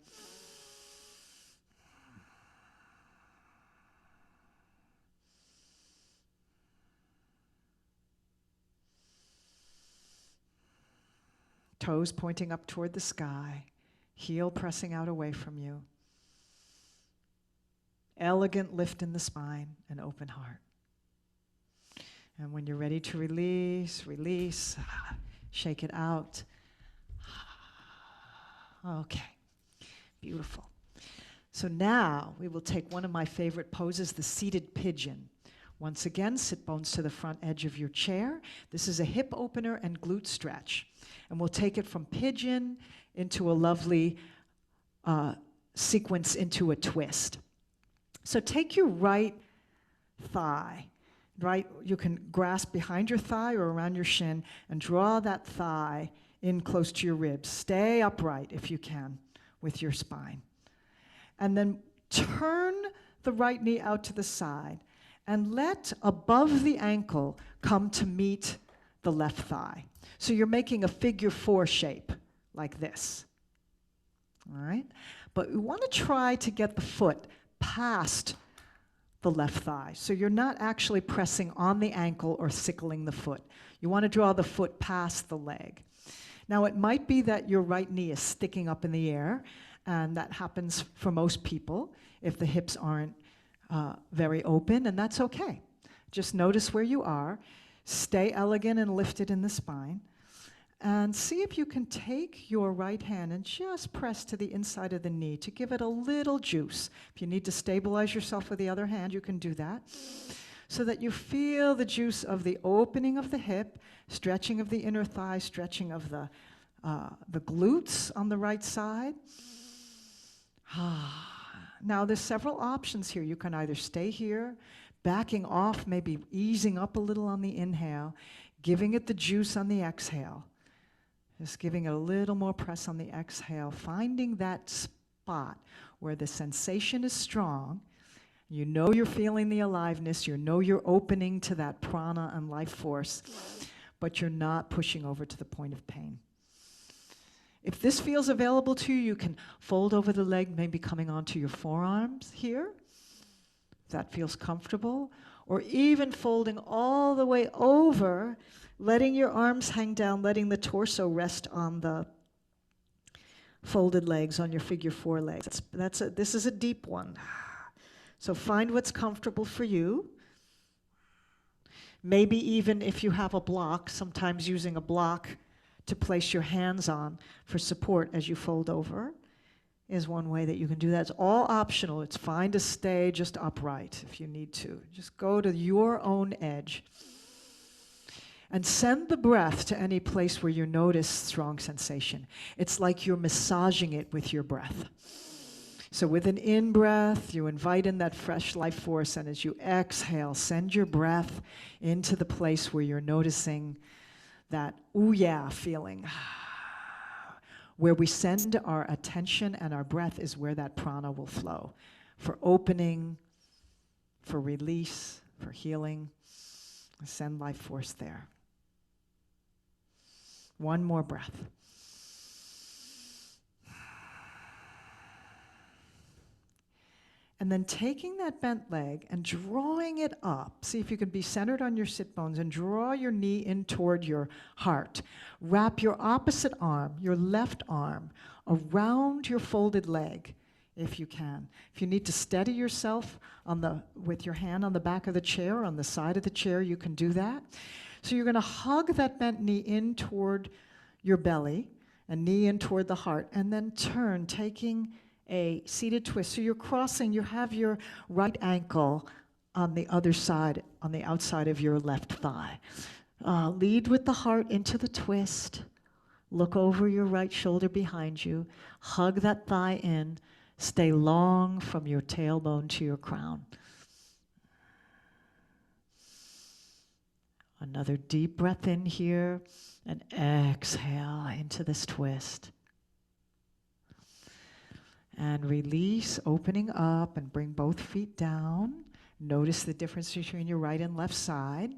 Toes pointing up toward the sky, heel pressing out away from you. Elegant lift in the spine and open heart. And when you're ready to release, release, shake it out. Okay, beautiful. So now we will take one of my favorite poses, the seated pigeon. Once again, sit bones to the front edge of your chair. This is a hip opener and glute stretch. And we'll take it from pigeon into a lovely sequence into a twist. So take your right thigh, right? You can grasp behind your thigh or around your shin and draw that thigh in close to your ribs. Stay upright if you can with your spine. And then turn the right knee out to the side and let above the ankle come to meet the left thigh. So you're making a figure 4 shape like this. All right? But we want to try to get the foot past the left thigh. So you're not actually pressing on the ankle or sickling the foot. You want to draw the foot past the leg. Now, it might be that your right knee is sticking up in the air, and that happens for most people if the hips aren't very open, and that's okay. Just notice where you are, stay elegant and lifted in the spine, and see if you can take your right hand and just press to the inside of the knee to give it a little juice. If you need to stabilize yourself with the other hand, you can do that, so that you feel the juice of the opening of the hip, stretching of the inner thigh, stretching of the glutes on the right side. Now, there's several options here. You can either stay here, backing off, maybe easing up a little on the inhale, giving it the juice on the exhale. Just giving it a little more press on the exhale, finding that spot where the sensation is strong. You know you're feeling the aliveness, you know you're opening to that prana and life force, but you're not pushing over to the point of pain. If this feels available to you, you can fold over the leg, maybe coming onto your forearms here, if that feels comfortable, or even folding all the way over, letting your arms hang down, letting the torso rest on the folded legs, on your figure four legs. This is a deep one. So find what's comfortable for you. Maybe even if you have a block, sometimes using a block to place your hands on for support as you fold over is one way that you can do that. It's all optional. It's fine to stay just upright if you need to. Just go to your own edge. And send the breath to any place where you notice strong sensation. It's like you're massaging it with your breath. So with an in-breath, you invite in that fresh life force, and as you exhale, send your breath into the place where you're noticing that ooh yeah feeling. Where we send our attention and our breath is where that prana will flow. For opening, for release, for healing. Send life force there. One more breath. And then taking that bent leg and drawing it up. See if you can be centered on your sit bones and draw your knee in toward your heart. Wrap your opposite arm, your left arm, around your folded leg if you can. If you need to steady yourself with your hand on the back of the chair, on the side of the chair, you can do that. So you're going to hug that bent knee in toward your belly and knee in toward the heart, and then turn, taking a seated twist. So you're crossing, you have your right ankle on the other side, on the outside of your left thigh. Lead with the heart into the twist. Look over your right shoulder behind you. Hug that thigh in. Stay long from your tailbone to your crown. Another deep breath in here, and exhale into this twist. And release, opening up, and bring both feet down. Notice the difference between your right and left side.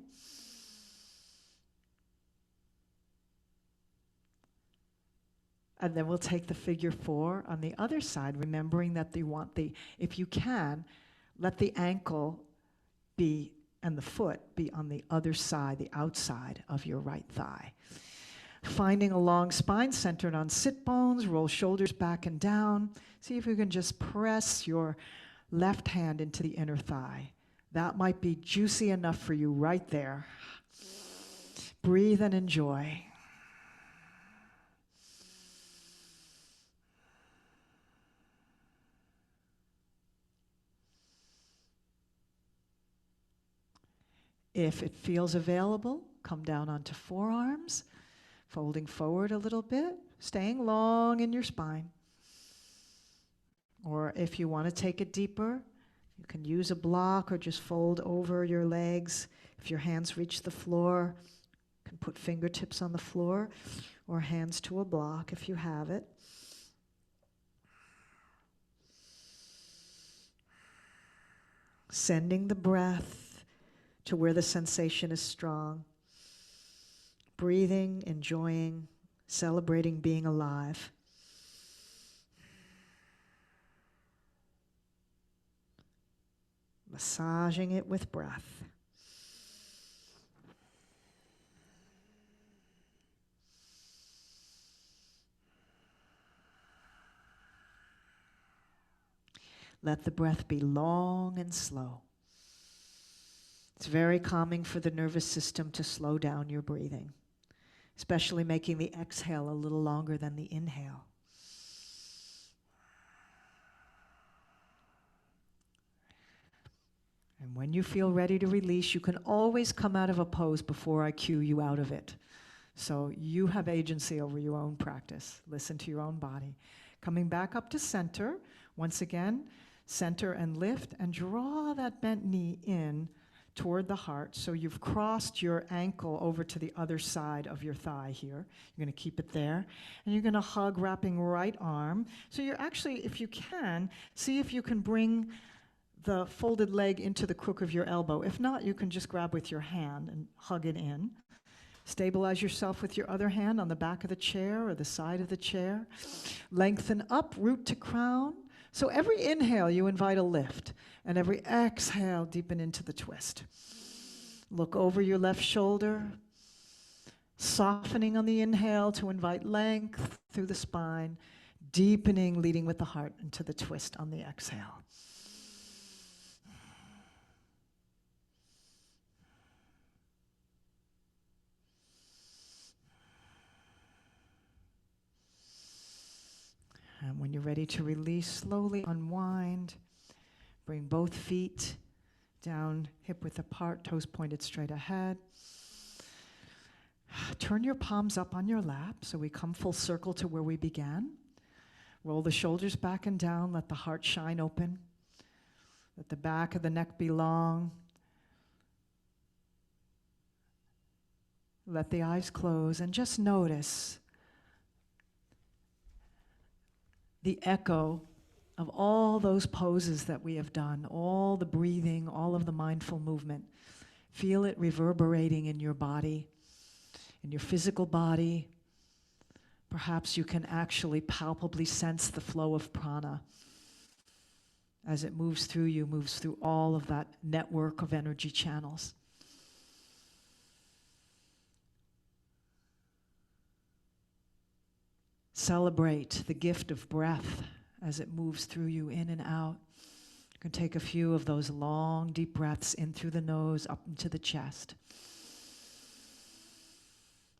And then we'll take the figure four on the other side, remembering that if you can, let the ankle be and the foot be on the other side, the outside of your right thigh. Finding a long spine centered on sit bones, roll shoulders back and down. See if you can just press your left hand into the inner thigh. That might be juicy enough for you right there. Breathe and enjoy. If it feels available, come down onto forearms, folding forward a little bit, staying long in your spine. Or if you want to take it deeper, you can use a block or just fold over your legs. If your hands reach the floor, you can put fingertips on the floor or hands to a block if you have it. Sending the breath to where the sensation is strong. Breathing, enjoying, celebrating being alive. Massaging it with breath. Let the breath be long and slow. It's very calming for the nervous system to slow down your breathing, especially making the exhale a little longer than the inhale. And when you feel ready to release, you can always come out of a pose before I cue you out of it. So you have agency over your own practice. Listen to your own body. Coming back up to center. Once again, center and lift, and draw that bent knee in toward the heart. So you've crossed your ankle over to the other side of your thigh here. You're going to keep it there. And you're going to hug, wrapping right arm. So you're actually, if you can, see if you can bring the folded leg into the crook of your elbow. If not, you can just grab with your hand and hug it in. Stabilize yourself with your other hand on the back of the chair or the side of the chair. Lengthen up, root to crown. So every inhale, you invite a lift, and every exhale, deepen into the twist. Look over your left shoulder, softening on the inhale to invite length through the spine, deepening, leading with the heart into the twist on the exhale. And when you're ready to release, slowly unwind. Bring both feet down, hip width apart, toes pointed straight ahead. Turn your palms up on your lap so we come full circle to where we began. Roll the shoulders back and down, let the heart shine open. Let the back of the neck be long. Let the eyes close and just notice the echo of all those poses that we have done, all the breathing, all of the mindful movement. Feel it reverberating in your body, in your physical body. Perhaps you can actually palpably sense the flow of prana as it moves through you, moves through all of that network of energy channels. Celebrate the gift of breath as it moves through you in and out. You can take a few of those long, deep breaths in through the nose, up into the chest.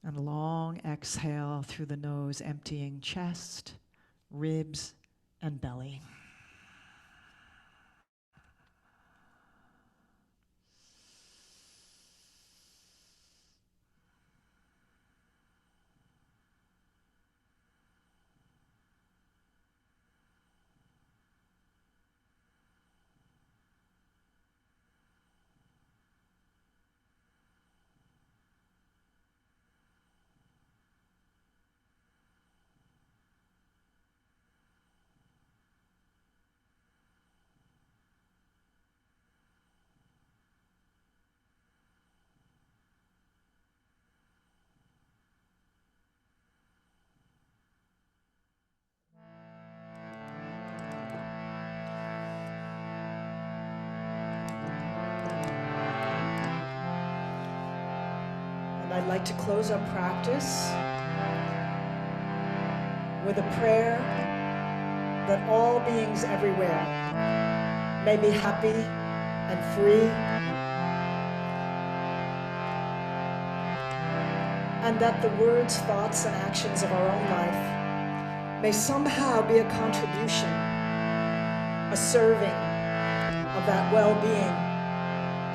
And a long exhale through the nose, emptying chest, ribs, and belly. I'd like to close our practice with a prayer that all beings everywhere may be happy and free, and that the words, thoughts, and actions of our own life may somehow be a contribution, a serving of that well-being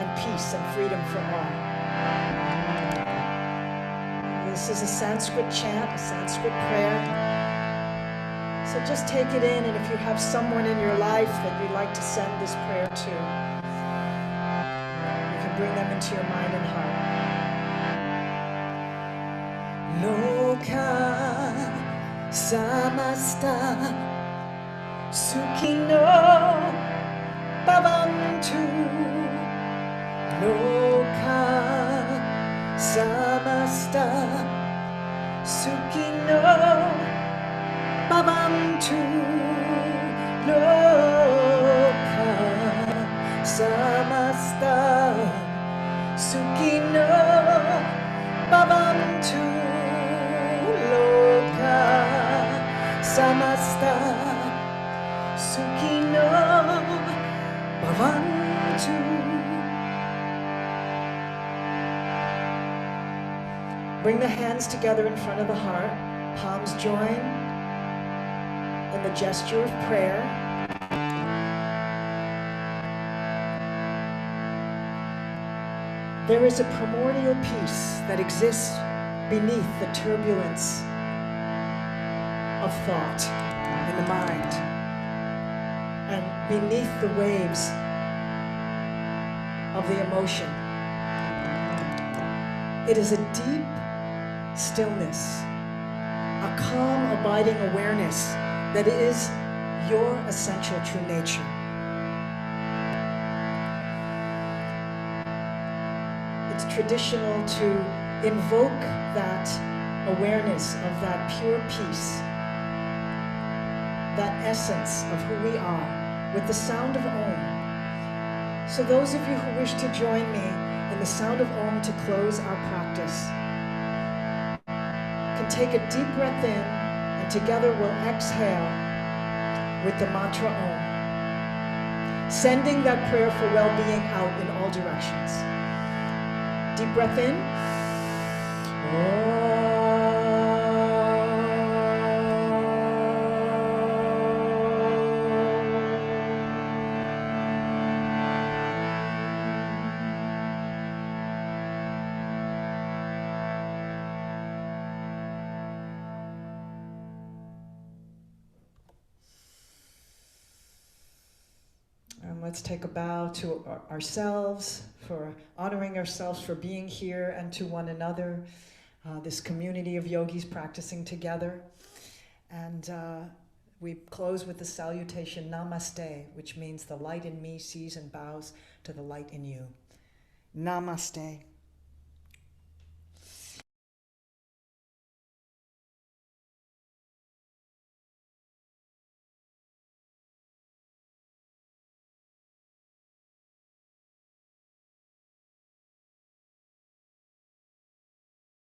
and peace and freedom for all. This is a Sanskrit chant, a Sanskrit prayer. So just take it in, and if you have someone in your life that you'd like to send this prayer to, you can bring them into your mind and heart. Loka samasta sukhino bhavantu. Loka samasta sukhino bhavantu. Loka samasta sukhino bhavantu. Loka samasta sukhino bhavantu. Bring the hands together in front of the heart. Palms join in the gesture of prayer. There is a primordial peace that exists beneath the turbulence of thought in the mind and beneath the waves of the emotion. It is a deep stillness, a calm, abiding awareness that is your essential true nature. It's traditional to invoke that awareness of that pure peace, that essence of who we are, with the sound of Om. So those of you who wish to join me in the sound of Om to close our practice, can take a deep breath in, and together we'll exhale with the mantra Om, sending that prayer for well-being out in all directions. Deep breath in. Om. Let's take a bow to ourselves, for honoring ourselves for being here, and to one another, this community of yogis practicing together. And we close with the salutation Namaste, which means the light in me sees and bows to the light in you. Namaste.